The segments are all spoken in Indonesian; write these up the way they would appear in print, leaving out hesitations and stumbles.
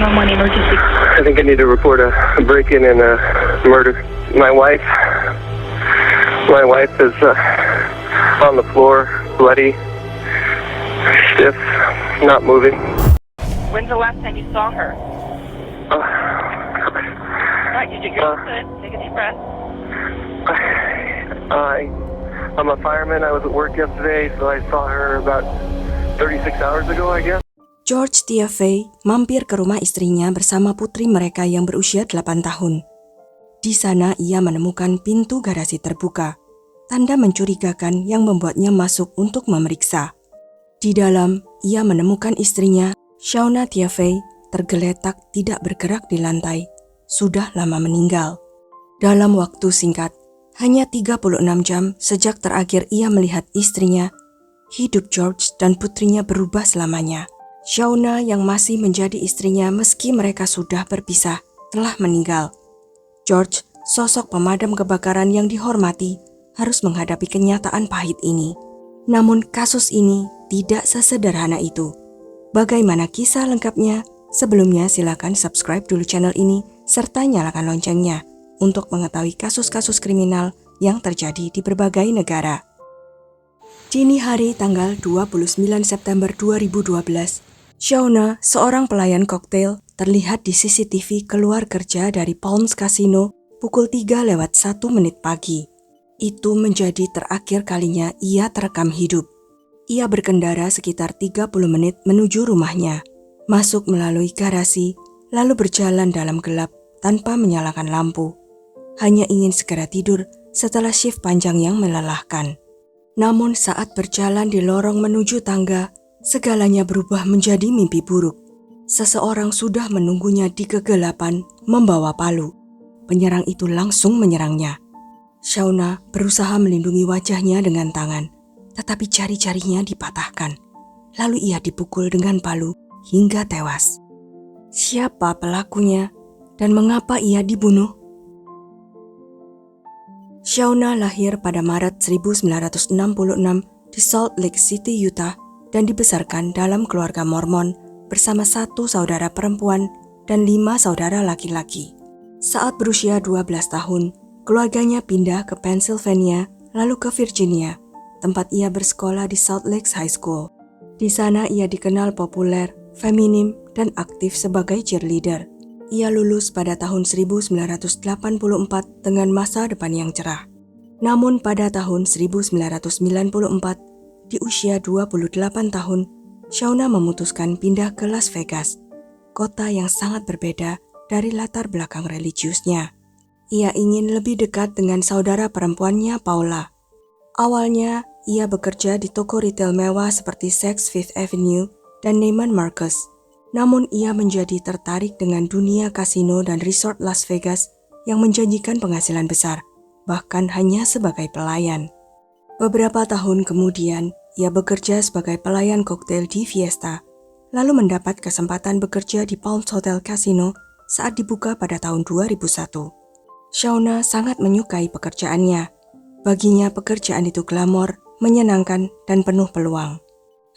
911 emergency. I think I need to report a break-in and a murder. My wife is on the floor, bloody, stiff, not moving. When's the last time you saw her? Alright, you're good. Take a deep breath. I'm a fireman. I was at work yesterday, so I saw her about 36 hours ago, I guess. George Tiafay mampir ke rumah istrinya bersama putri mereka yang berusia 8 tahun. Di sana ia menemukan pintu garasi terbuka, tanda mencurigakan yang membuatnya masuk untuk memeriksa. Di dalam, ia menemukan istrinya, Shauna Tiafay, tergeletak tidak bergerak di lantai, sudah lama meninggal. Dalam waktu singkat, hanya 36 jam sejak terakhir ia melihat istrinya, hidup George dan putrinya berubah selamanya. Shauna yang masih menjadi istrinya meski mereka sudah berpisah, telah meninggal. George, sosok pemadam kebakaran yang dihormati, harus menghadapi kenyataan pahit ini. Namun kasus ini tidak sesederhana itu. Bagaimana kisah lengkapnya? Sebelumnya silakan subscribe dulu channel ini serta nyalakan loncengnya untuk mengetahui kasus-kasus kriminal yang terjadi di berbagai negara. Dini hari tanggal 29 September 2012, Shauna, seorang pelayan koktail, terlihat di CCTV keluar kerja dari Palms Casino pukul 3:01 pagi. Itu menjadi terakhir kalinya ia terekam hidup. Ia berkendara sekitar 30 menit menuju rumahnya, masuk melalui garasi, lalu berjalan dalam gelap tanpa menyalakan lampu. Hanya ingin segera tidur setelah shift panjang yang melelahkan. Namun saat berjalan di lorong menuju tangga, segalanya berubah menjadi mimpi buruk. Seseorang sudah menunggunya di kegelapan membawa palu. Penyerang itu langsung menyerangnya. Shauna berusaha melindungi wajahnya dengan tangan, tetapi jari-jarinya dipatahkan. Lalu ia dipukul dengan palu hingga tewas. Siapa pelakunya dan mengapa ia dibunuh? Shauna lahir pada Maret 1966 di Salt Lake City, Utah, dan dibesarkan dalam keluarga Mormon bersama 1 saudara perempuan dan 5 saudara laki-laki. Saat berusia 12 tahun, keluarganya pindah ke Pennsylvania lalu ke Virginia, tempat ia bersekolah di Salt Lake High School. Di sana ia dikenal populer, feminim, dan aktif sebagai cheerleader. Ia lulus pada tahun 1984 dengan masa depan yang cerah. Namun pada tahun 1994, di usia 28 tahun, Shauna memutuskan pindah ke Las Vegas, kota yang sangat berbeda dari latar belakang religiusnya. Ia ingin lebih dekat dengan saudara perempuannya, Paula. Awalnya, ia bekerja di toko retail mewah seperti Saks Fifth Avenue dan Neiman Marcus. Namun ia menjadi tertarik dengan dunia kasino dan resort Las Vegas yang menjanjikan penghasilan besar, bahkan hanya sebagai pelayan. Beberapa tahun kemudian, ia bekerja sebagai pelayan koktail di Fiesta, lalu mendapat kesempatan bekerja di Palms Hotel Casino saat dibuka pada tahun 2001. Shauna sangat menyukai pekerjaannya. Baginya pekerjaan itu glamor, menyenangkan, dan penuh peluang.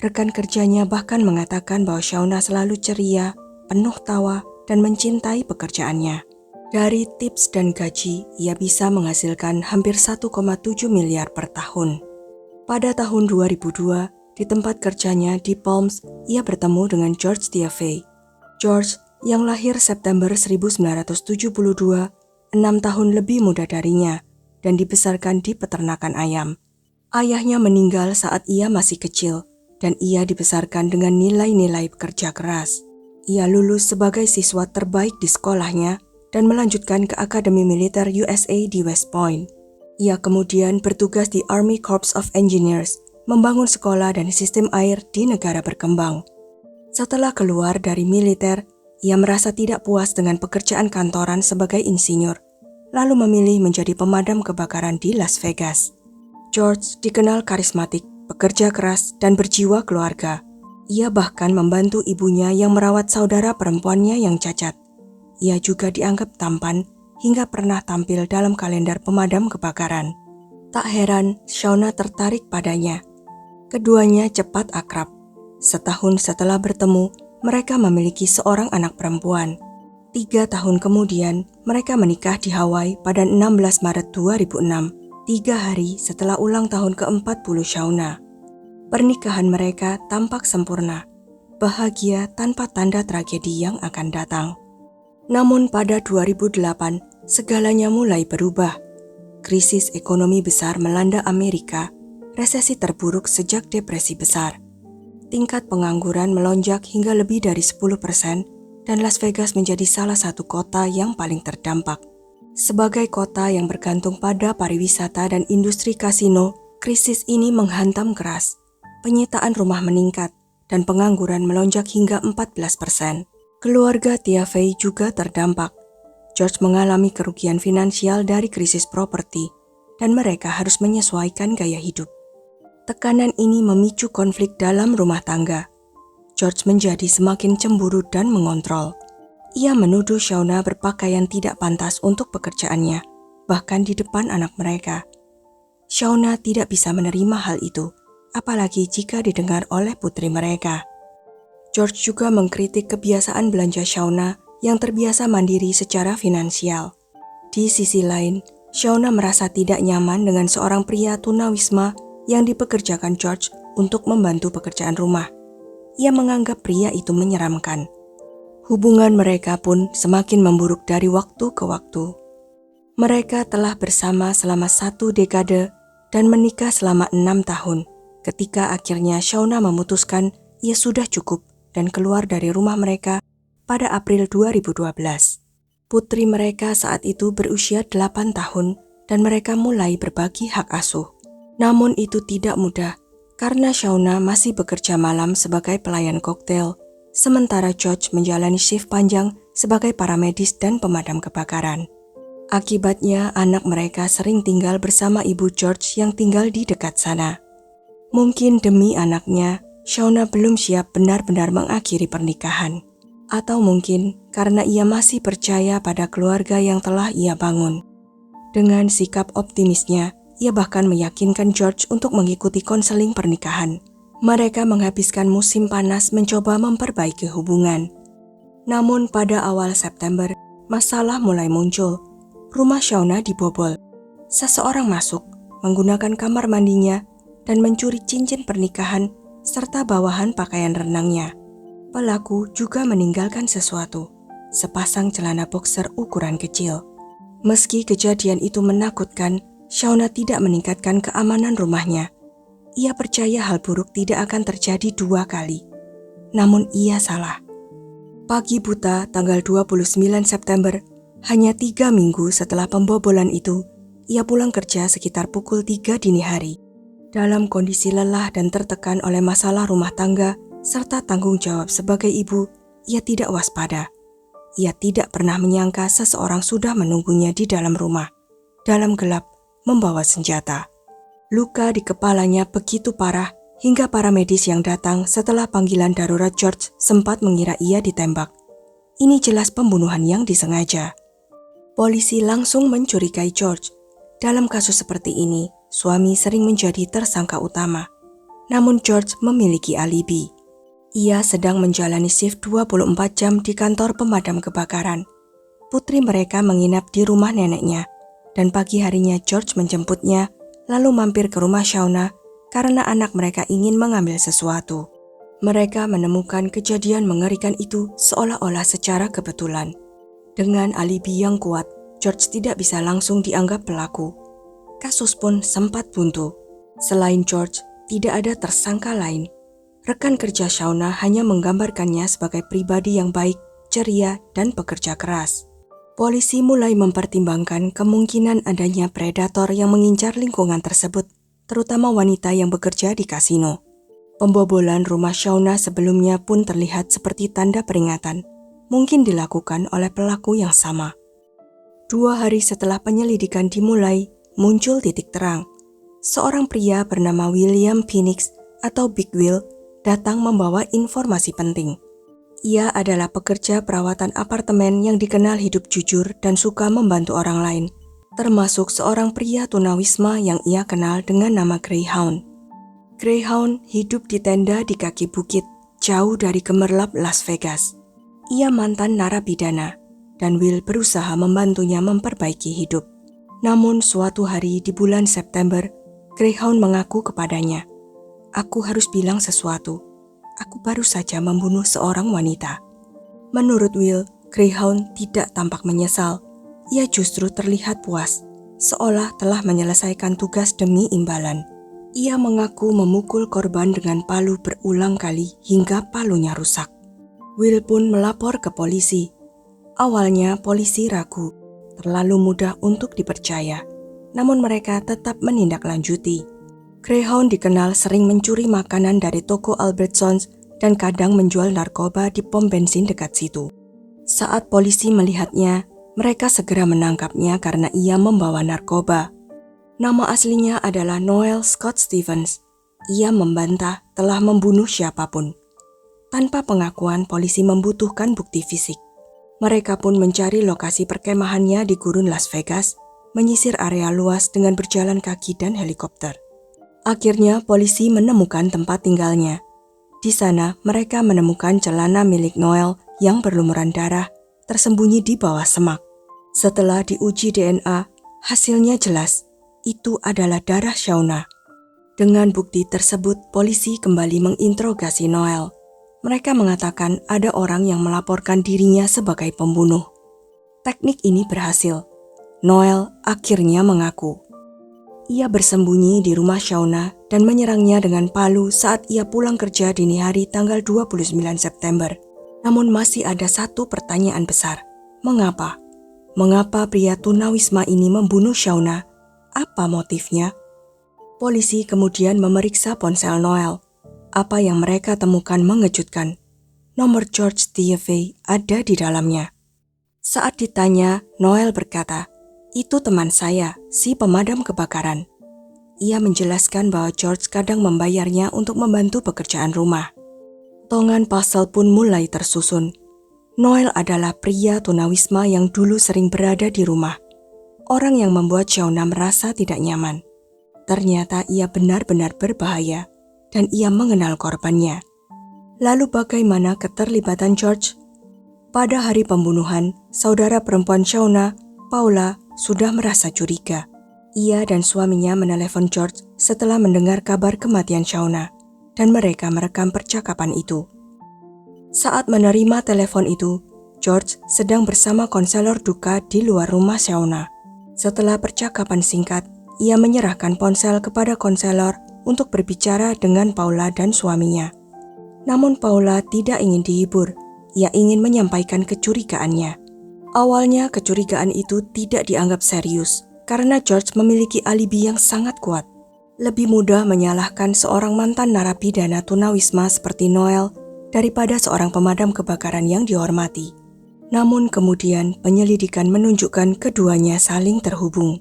Rekan kerjanya bahkan mengatakan bahwa Shauna selalu ceria, penuh tawa, dan mencintai pekerjaannya. Dari tips dan gaji, ia bisa menghasilkan hampir 1,7 miliar per tahun. Pada tahun 2002, di tempat kerjanya di Palms, ia bertemu dengan George Tiafay. George, yang lahir September 1972, 6 tahun lebih muda darinya, dan dibesarkan di peternakan ayam. Ayahnya meninggal saat ia masih kecil, dan ia dibesarkan dengan nilai-nilai kerja keras. Ia lulus sebagai siswa terbaik di sekolahnya dan melanjutkan ke Akademi Militer USA di West Point. Ia kemudian bertugas di Army Corps of Engineers, membangun sekolah dan sistem air di negara berkembang. Setelah keluar dari militer, ia merasa tidak puas dengan pekerjaan kantoran sebagai insinyur, lalu memilih menjadi pemadam kebakaran di Las Vegas. George dikenal karismatik, bekerja keras, dan berjiwa keluarga. Ia bahkan membantu ibunya yang merawat saudara perempuannya yang cacat. Ia juga dianggap tampan hingga pernah tampil dalam kalender pemadam kebakaran. Tak heran, Shauna tertarik padanya. Keduanya cepat akrab. Setahun setelah bertemu, mereka memiliki seorang anak perempuan. 3 tahun kemudian, mereka menikah di Hawaii pada 16 Maret 2006, 3 hari setelah ulang tahun ke-40 Shauna. Pernikahan mereka tampak sempurna, bahagia tanpa tanda tragedi yang akan datang. Namun pada 2008, segalanya mulai berubah. Krisis ekonomi besar melanda Amerika, resesi terburuk sejak depresi besar. Tingkat pengangguran melonjak hingga lebih dari 10%, dan Las Vegas menjadi salah satu kota yang paling terdampak. Sebagai kota yang bergantung pada pariwisata dan industri kasino, krisis ini menghantam keras. Penyitaan rumah meningkat, dan pengangguran melonjak hingga 14%. Keluarga Tia Fey juga terdampak. George mengalami kerugian finansial dari krisis properti, dan mereka harus menyesuaikan gaya hidup. Tekanan ini memicu konflik dalam rumah tangga. George menjadi semakin cemburu dan mengontrol. Ia menuduh Shauna berpakaian tidak pantas untuk pekerjaannya, bahkan di depan anak mereka. Shauna tidak bisa menerima hal itu, apalagi jika didengar oleh putri mereka. George juga mengkritik kebiasaan belanja Shauna yang terbiasa mandiri secara finansial. Di sisi lain, Shauna merasa tidak nyaman dengan seorang pria tunawisma yang dipekerjakan George untuk membantu pekerjaan rumah. Ia menganggap pria itu menyeramkan. Hubungan mereka pun semakin memburuk dari waktu ke waktu. Mereka telah bersama selama 1 dekade dan menikah selama 6 tahun, ketika akhirnya Shauna memutuskan ia sudah cukup dan keluar dari rumah mereka pada April 2012. Putri mereka saat itu berusia 8 tahun dan mereka mulai berbagi hak asuh. Namun itu tidak mudah, karena Shauna masih bekerja malam sebagai pelayan koktail, sementara George menjalani shift panjang sebagai paramedis dan pemadam kebakaran. Akibatnya, anak mereka sering tinggal bersama ibu George yang tinggal di dekat sana. Mungkin demi anaknya, Shauna belum siap benar-benar mengakhiri pernikahan. Atau mungkin karena ia masih percaya pada keluarga yang telah ia bangun. Dengan sikap optimisnya, ia bahkan meyakinkan George untuk mengikuti konseling pernikahan. Mereka menghabiskan musim panas mencoba memperbaiki hubungan. Namun pada awal September, masalah mulai muncul. Rumah Shauna dibobol. Seseorang masuk, menggunakan kamar mandinya, dan mencuri cincin pernikahan serta bawahan pakaian renangnya. Pelaku juga meninggalkan sesuatu, sepasang celana boxer ukuran kecil. Meski kejadian itu menakutkan, Shauna tidak meningkatkan keamanan rumahnya. Ia percaya hal buruk tidak akan terjadi 2 kali. Namun ia salah. Pagi buta tanggal 29 September, hanya 3 minggu setelah pembobolan itu, ia pulang kerja sekitar pukul 3 dini hari. Dalam kondisi lelah dan tertekan oleh masalah rumah tangga, serta tanggung jawab sebagai ibu, ia tidak waspada. Ia tidak pernah menyangka seseorang sudah menunggunya di dalam rumah. Dalam gelap, membawa senjata. Luka di kepalanya begitu parah hingga para medis yang datang setelah panggilan darurat George sempat mengira ia ditembak. Ini jelas pembunuhan yang disengaja. Polisi langsung mencurigai George. Dalam kasus seperti ini, suami sering menjadi tersangka utama. Namun George memiliki alibi. Ia sedang menjalani shift 24 jam di kantor pemadam kebakaran. Putri mereka menginap di rumah neneknya. Dan pagi harinya George menjemputnya, lalu mampir ke rumah Shauna karena anak mereka ingin mengambil sesuatu. Mereka menemukan kejadian mengerikan itu seolah-olah secara kebetulan. Dengan alibi yang kuat, George tidak bisa langsung dianggap pelaku. Kasus pun sempat buntu. Selain George, tidak ada tersangka lain. Rekan kerja Shauna hanya menggambarkannya sebagai pribadi yang baik, ceria, dan pekerja keras. Polisi mulai mempertimbangkan kemungkinan adanya predator yang mengincar lingkungan tersebut, terutama wanita yang bekerja di kasino. Pembobolan rumah Shauna sebelumnya pun terlihat seperti tanda peringatan, mungkin dilakukan oleh pelaku yang sama. 2 hari setelah penyelidikan dimulai, muncul titik terang. Seorang pria bernama William Phoenix atau Big Will datang membawa informasi penting. Ia adalah pekerja perawatan apartemen yang dikenal hidup jujur dan suka membantu orang lain, termasuk seorang pria tunawisma yang ia kenal dengan nama Greyhound. Greyhound hidup di tenda di kaki bukit, jauh dari gemerlap Las Vegas. Ia mantan narapidana, dan Will berusaha membantunya memperbaiki hidup. Namun suatu hari di bulan September, Greyhound mengaku kepadanya, "Aku harus bilang sesuatu. Aku baru saja membunuh seorang wanita." Menurut Will, Greyhound tidak tampak menyesal. Ia justru terlihat puas, seolah telah menyelesaikan tugas demi imbalan. Ia mengaku memukul korban dengan palu berulang kali hingga palunya rusak. Will pun melapor ke polisi. Awalnya polisi ragu, terlalu mudah untuk dipercaya, namun mereka tetap menindaklanjuti. Greyhound dikenal sering mencuri makanan dari toko Albertsons dan kadang menjual narkoba di pom bensin dekat situ. Saat polisi melihatnya, mereka segera menangkapnya karena ia membawa narkoba. Nama aslinya adalah Noel Scott Stevens. Ia membantah telah membunuh siapapun. Tanpa pengakuan, polisi membutuhkan bukti fisik. Mereka pun mencari lokasi perkemahannya di gurun Las Vegas, menyisir area luas dengan berjalan kaki dan helikopter. Akhirnya polisi menemukan tempat tinggalnya. Di sana mereka menemukan celana milik Noel yang berlumuran darah tersembunyi di bawah semak. Setelah diuji DNA, hasilnya jelas. Itu adalah darah Shauna. Dengan bukti tersebut, polisi kembali menginterogasi Noel. Mereka mengatakan ada orang yang melaporkan dirinya sebagai pembunuh. Teknik ini berhasil. Noel akhirnya mengaku. Ia bersembunyi di rumah Shauna dan menyerangnya dengan palu saat ia pulang kerja dini hari tanggal 29 September. Namun masih ada satu pertanyaan besar. Mengapa? Mengapa pria tunawisma ini membunuh Shauna? Apa motifnya? Polisi kemudian memeriksa ponsel Noel. Apa yang mereka temukan mengejutkan. Nomor George Tiefey ada di dalamnya. Saat ditanya, Noel berkata, "Itu teman saya, si pemadam kebakaran." Ia menjelaskan bahwa George kadang membayarnya untuk membantu pekerjaan rumah. Potongan pasal pun mulai tersusun. Noel adalah pria tunawisma yang dulu sering berada di rumah. Orang yang membuat Shauna merasa tidak nyaman. Ternyata ia benar-benar berbahaya dan ia mengenal korbannya. Lalu bagaimana keterlibatan George? Pada hari pembunuhan, saudara perempuan Shauna, Paula, sudah merasa curiga. Ia dan suaminya menelepon George setelah mendengar kabar kematian Shauna, dan mereka merekam percakapan itu. Saat menerima telepon itu, George sedang bersama konselor duka di luar rumah Shauna. Setelah percakapan singkat, ia menyerahkan ponsel kepada konselor untuk berbicara dengan Paula dan suaminya. Namun Paula tidak ingin dihibur, ia ingin menyampaikan kecurigaannya. Awalnya kecurigaan itu tidak dianggap serius, karena George memiliki alibi yang sangat kuat. Lebih mudah menyalahkan seorang mantan narapidana tunawisma seperti Noel daripada seorang pemadam kebakaran yang dihormati. Namun kemudian penyelidikan menunjukkan keduanya saling terhubung.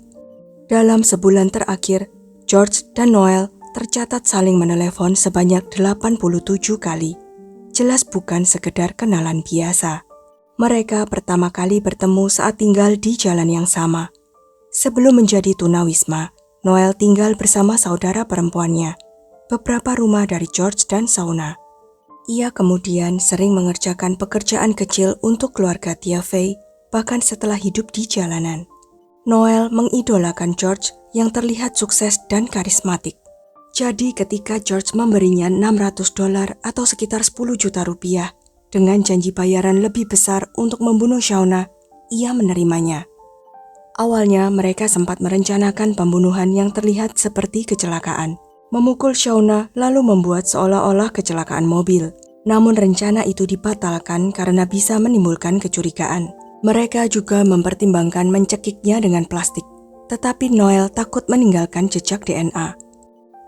Dalam sebulan terakhir, George dan Noel tercatat saling menelepon sebanyak 87 kali. Jelas bukan sekedar kenalan biasa. Mereka pertama kali bertemu saat tinggal di jalan yang sama. Sebelum menjadi tunawisma, Noel tinggal bersama saudara perempuannya, beberapa rumah dari George dan Shauna. Ia kemudian sering mengerjakan pekerjaan kecil untuk keluarga Tiefey, bahkan setelah hidup di jalanan. Noel mengidolakan George yang terlihat sukses dan karismatik. Jadi ketika George memberinya $600 atau sekitar 10 juta rupiah dengan janji bayaran lebih besar untuk membunuh Shauna, ia menerimanya. Awalnya mereka sempat merencanakan pembunuhan yang terlihat seperti kecelakaan. Memukul Shauna lalu membuat seolah-olah kecelakaan mobil. Namun rencana itu dibatalkan karena bisa menimbulkan kecurigaan. Mereka juga mempertimbangkan mencekiknya dengan plastik, tetapi Noel takut meninggalkan jejak DNA.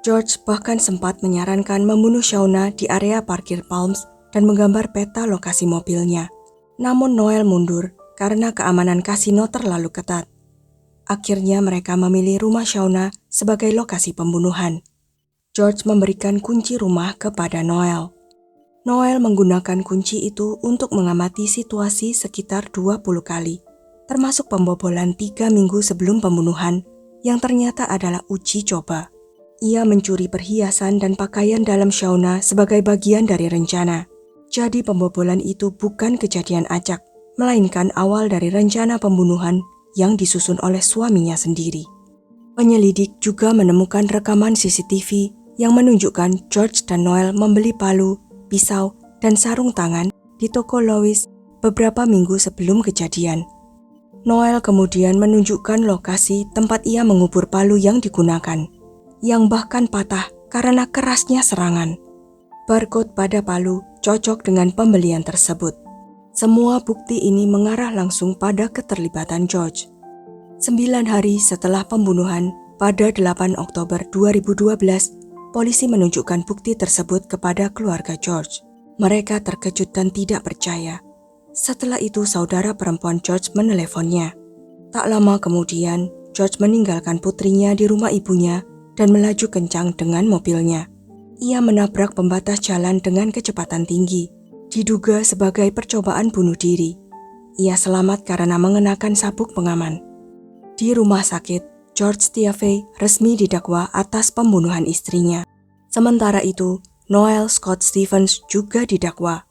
George bahkan sempat menyarankan membunuh Shauna di area parkir Palms dan menggambar peta lokasi mobilnya. Namun Noel mundur karena keamanan kasino terlalu ketat. Akhirnya mereka memilih rumah Shauna sebagai lokasi pembunuhan. George memberikan kunci rumah kepada Noel. Noel menggunakan kunci itu untuk mengamati situasi sekitar 20 kali, termasuk pembobolan 3 minggu sebelum pembunuhan yang ternyata adalah uji coba. Ia mencuri perhiasan dan pakaian dalam Shauna sebagai bagian dari rencana. Jadi pembobolan itu bukan kejadian acak, melainkan awal dari rencana pembunuhan yang disusun oleh suaminya sendiri. Penyelidik juga menemukan rekaman CCTV yang menunjukkan George dan Noel membeli palu, pisau, dan sarung tangan di toko Lois beberapa minggu sebelum kejadian. Noel kemudian menunjukkan lokasi tempat ia mengubur palu yang digunakan, yang bahkan patah karena kerasnya serangan. Barcode pada palu cocok dengan pembelian tersebut. Semua bukti ini mengarah langsung pada keterlibatan George. 9 hari setelah pembunuhan, pada 8 Oktober 2012, polisi menunjukkan bukti tersebut kepada keluarga George. Mereka terkejut dan tidak percaya. Setelah itu, saudara perempuan George meneleponnya. Tak lama kemudian, George meninggalkan putrinya di rumah ibunya dan melaju kencang dengan mobilnya. Ia menabrak pembatas jalan dengan kecepatan tinggi, diduga sebagai percobaan bunuh diri. Ia selamat karena mengenakan sabuk pengaman. Di rumah sakit, George Tiafe resmi didakwa atas pembunuhan istrinya. Sementara itu, Noel Scott Stevens juga didakwa.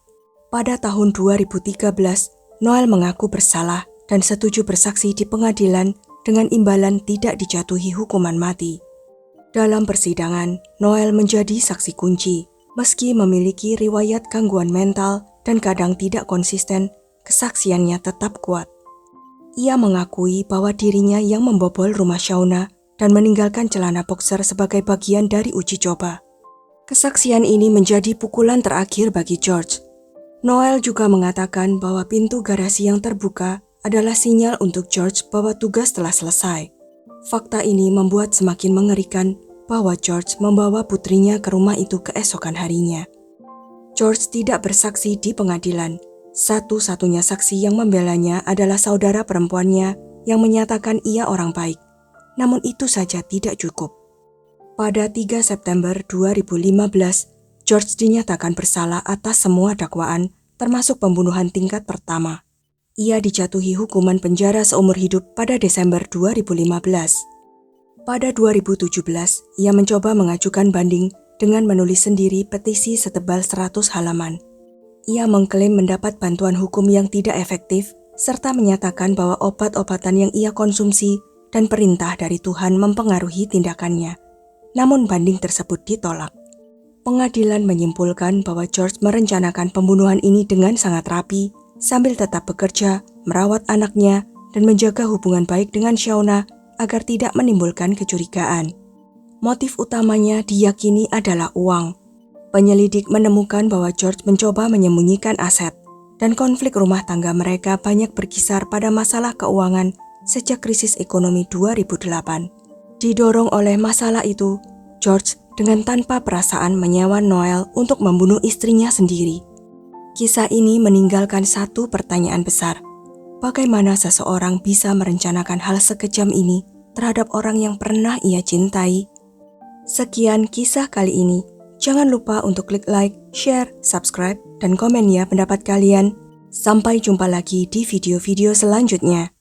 Pada tahun 2013, Noel mengaku bersalah dan setuju bersaksi di pengadilan dengan imbalan tidak dijatuhi hukuman mati. Dalam persidangan, Noel menjadi saksi kunci. Meski memiliki riwayat gangguan mental dan kadang tidak konsisten, kesaksiannya tetap kuat. Ia mengakui bahwa dirinya yang membobol rumah Shauna dan meninggalkan celana boxer sebagai bagian dari uji coba. Kesaksian ini menjadi pukulan terakhir bagi George. Noel juga mengatakan bahwa pintu garasi yang terbuka adalah sinyal untuk George bahwa tugas telah selesai. Fakta ini membuat semakin mengerikan bahwa George membawa putrinya ke rumah itu keesokan harinya. George tidak bersaksi di pengadilan. Satu-satunya saksi yang membelanya adalah saudara perempuannya yang menyatakan ia orang baik. Namun itu saja tidak cukup. Pada 3 September 2015, George dinyatakan bersalah atas semua dakwaan, termasuk pembunuhan tingkat pertama. Ia dijatuhi hukuman penjara seumur hidup pada Desember 2015. Pada 2017, ia mencoba mengajukan banding dengan menulis sendiri petisi setebal 100 halaman. Ia mengklaim mendapat bantuan hukum yang tidak efektif, serta menyatakan bahwa obat-obatan yang ia konsumsi dan perintah dari Tuhan mempengaruhi tindakannya. Namun banding tersebut ditolak. Pengadilan menyimpulkan bahwa George merencanakan pembunuhan ini dengan sangat rapi, sambil tetap bekerja, merawat anaknya, dan menjaga hubungan baik dengan Shauna agar tidak menimbulkan kecurigaan. Motif utamanya diyakini adalah uang. Penyelidik menemukan bahwa George mencoba menyembunyikan aset, dan konflik rumah tangga mereka banyak berkisar pada masalah keuangan sejak krisis ekonomi 2008. Didorong oleh masalah itu, George dengan tanpa perasaan menyewa Noel untuk membunuh istrinya sendiri. Kisah ini meninggalkan satu pertanyaan besar. Bagaimana seseorang bisa merencanakan hal sekejam ini terhadap orang yang pernah ia cintai? Sekian kisah kali ini. Jangan lupa untuk klik like, share, subscribe, dan komen ya pendapat kalian. Sampai jumpa lagi di video-video selanjutnya.